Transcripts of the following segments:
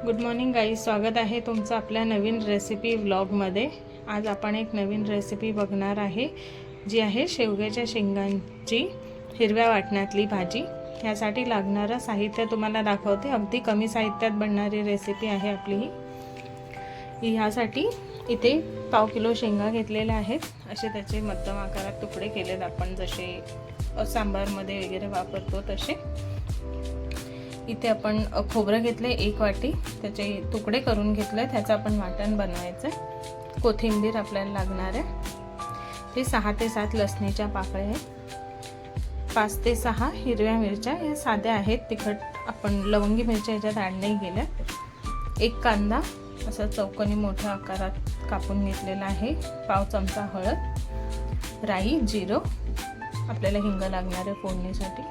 Good morning guys, स्वागत आहे तुमचं आपल्या नवीन रेसिपी व्लॉगमध्ये। आज आपण एक नवीन रेसिपी बघणार आहे, जी आहे शेवग्याच्या शेंगांची हिरव्या वाटणातली भाजी। यासाठी लागणारं साहित्य तुम्हाला दाखवते। अगदी कमी साहित्यात बनणारी रेसिपी आहे आपली ही। ह्यासाठी इथे पाव किलो शेंगा घेतलेल्या आहेत। असे त्याचे मध्यम आकारात तुकडे केलेत आपण, जसे सांबारमध्ये वगैरे वापरतो तसे। इथे आपण खोबरं घेतले 1 वाटी, त्याचे तुकडे करून घेतले, त्याचं आपण वाटण बनवायचं। कोथिंबीर आपल्याला लागणार आहे। ते 6 ते 7 लसणीच्या पाकळ्या आहेत। 5 ते 6 हिरव्या मिरच्या, या साध्या आहेत, तिखट आपण लवंगी मिरच्या याच्यात ॲड नाही केल्या। 1 कांदा असा चौकोनी मोठ्या आकारात कापून घेतलेला आहे। पाव चमचा हळद, राई, जिरं, आपल्याला हिंग लागणार आहे फोडणीसाठी,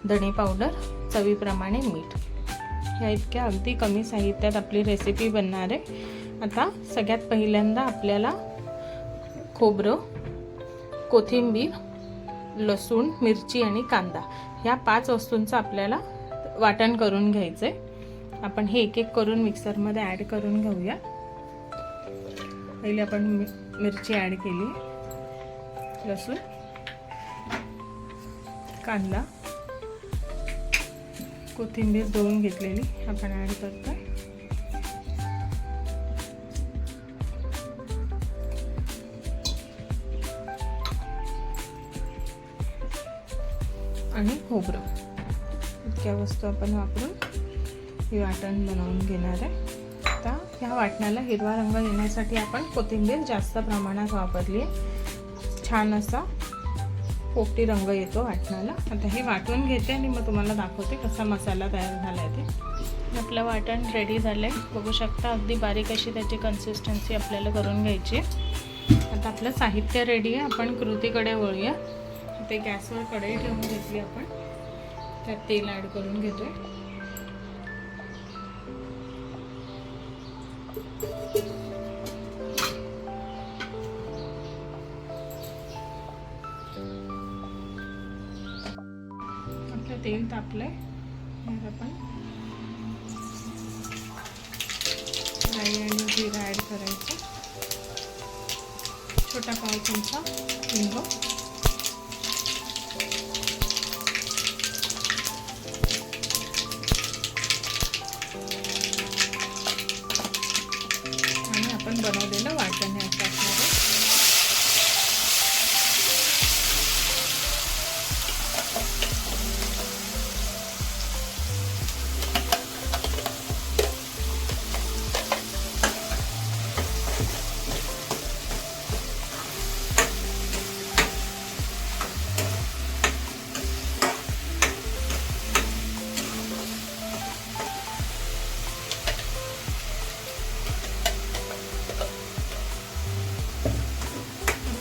धणे पावडर, चवीप्रमाणे मीठ। ह्या इतक्या अगदी कमी साहित्यात आपली रेसिपी बनणार आहे। आता सगळ्यात पहिल्यांदा आपल्याला खोबरं, कोथिंबीर, लसूण, मिरची आणि कांदा ह्या 5 वस्तूंचं आपल्याला वाटण करून घ्यायचं आहे। आपण हे एक एक करून मिक्सरमध्ये ॲड करून घेऊया। पहिले आपण मिरची ॲड केली, लसूण, कांदा, कोथिंबीर धुवून घेतलेली आपण ॲड करतो आणि खोबरं। इतक्या वस्तू आपण वापरून हे वाटण बनवून घेणार आहे। आता ह्या वाटणाला हिरवा रंग येण्यासाठी आपण कोथिंबीर जास्त प्रमाणात वापरली आहे। छान असा पोपटी रंग येतो वाटणाला। आता हे वाटून घेते आणि मग तुम्हाला दाखवते कसा मसाला तयार झाला आहे ते। आपलं वाटण रेडी झालं आहे, बघू शकता। अगदी बारीक अशी त्याची कन्सिस्टन्सी आपल्याला करून घ्यायची आहे। आता आपलं साहित्य रेडी आहे, आपण कृतीकडे वळूया। इथे गॅसवर कढई ठेवून घेतली आपण, त्यात तेल ॲड करून घेतोय। तेल तापलंय, यात आपण राई आणि जिरा ॲड करायचं। छोटा पाव चमचा हिंग, आणि आपण बनवलेलं वाटण यात टाकणार आहे।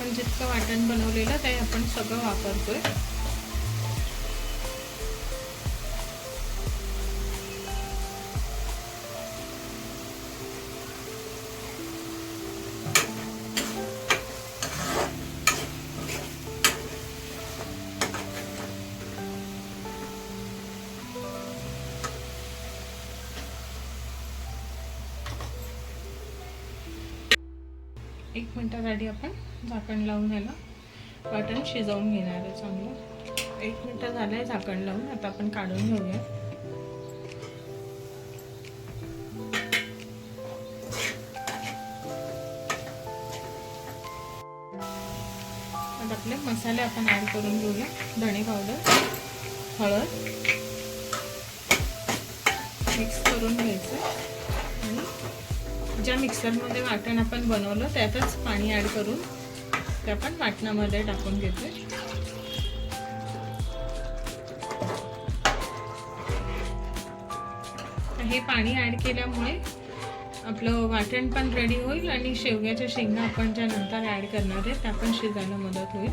जितकं वाटण बनवलेलं ते आपण सगळं वापरतोय। एक मिनिटासाठी आपण झाकण लावून याला वाटण शिजवून घेणार आहे चांगलं। 1 मिनिट झालंय झाकण लावून, आता आपण काढून घेऊया। आता आपले मसाले आपण ॲड करून घेऊया। धणे पावडर, हळद मिक्स करून घ्यायचं आणि ज्या मिक्सरमध्ये वाटण आपण बनवलं त्यातच पाणी ॲड करून ते आपण वाटणामध्ये टाकून घेतोय। हे पाणी ॲड केल्यामुळे आपलं वाटण पण रेडी होईल आणि शेवग्याच्या शेंगा आपण ज्या नंतर ॲड करणार आहे त्या पण शिजायला मदत होईल।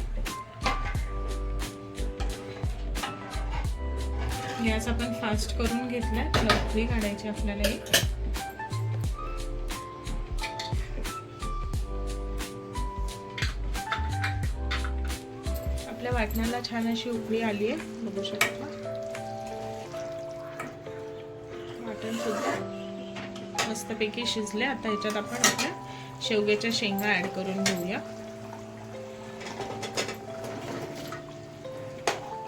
गॅस आपण फास्ट करून घेतलाय, लवकर काढायची आपल्याला ही। आपल्या वाटणाला छान अशी उकळी आली आहे, बघू शकता। वाटण सुद्धा मस्तपैकी शिजले. आता ह्याच्यात आपण आपल्या शेवग्याच्या शेंगा ॲड करून घेऊया.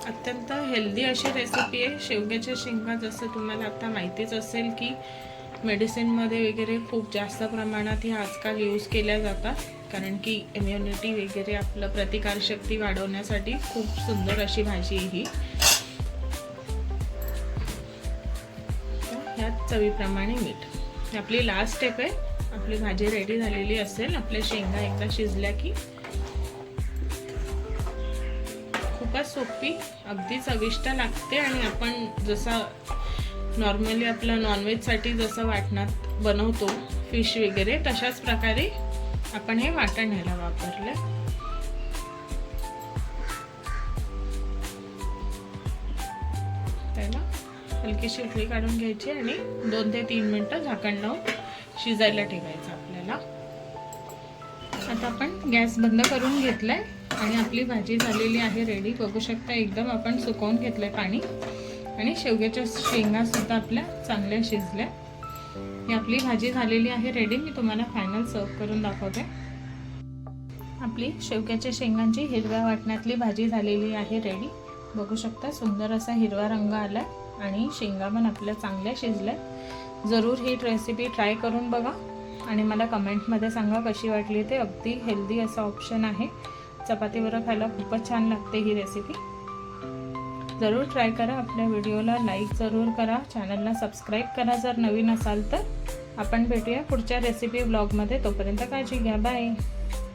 अत्यंत हेल्दी अशी रेसिपी आहे शेवग्याच्या शेंगा. जसं तुम्हाला आता माहितीच असेल की मेडिसिनमध्ये वगैरे खूप जास्त प्रमाणात ह्या आजकाल यूज केल्या जातात, कारण की इम्युनिटी वगैरे आपलं प्रतिकारशक्ती वाढवण्यासाठी खूप सुंदर अशी भाजी आहे ही. ह्यात चवीप्रमाणे मीठ. आपली लास्ट स्टेप आहे. आपली भाजी रेडी झालेली असेल. आपल्या शेंगा एकदा शिजल्या की खूपच सोपी, अगदी चविष्ट लागते. आणि आपण जसं नॉर्मली आपलं नॉनव्हेजसाठी जसं वाटणात बनवतो फिश वगैरे, तशाच प्रकारे आपण हे वाटण ह्याला वापरलं. त्याला हलकीशी उकळी काढून घ्यायची आणि 2 ते 3 मिनिटं झाकण लावून शिजायला ठेवायचं आपल्याला. आता आपण गॅस बंद करून घेतलाय आणि आपली भाजी झालेली आहे रेडी. बघू शकता एकदम आपण सुकवून घेतलंय पाणी. आणि शेवग्याच्या शेंगा सुद्धा आपल्या चांगल्या शिजल्या. ही आपली भाजी झालेली आहे रेडी. मी तुम्हाला फायनल सर्व करून दाखवते. आपली शेवग्याच्या शेंगांची हिरव्या वाटणातली भाजी झालेली आहे रेडी. बघू शकता सुंदर असा हिरवा रंग आला आणि शेंगा पण आपल्या चांगल्या शिजल्या. जरूर ही रेसिपी ट्राय करून बघा आणि मला कमेंटमध्ये सांगा कशी वाटली ते. अगदी हेल्दी असा ऑप्शन आहे. चपातीबरोबर खायला खूपच छान लागते ही रेसिपी. जरूर ट्राय करा. आपल्या व्हिडिओला लाईक जरूर करा. चॅनलला सबस्क्राईब करा जर नवीन असाल तर. आपण भेटूया पुढच्या रेसिपी व्लॉगमध्ये. तोपर्यंत काळजी घ्या. बाय.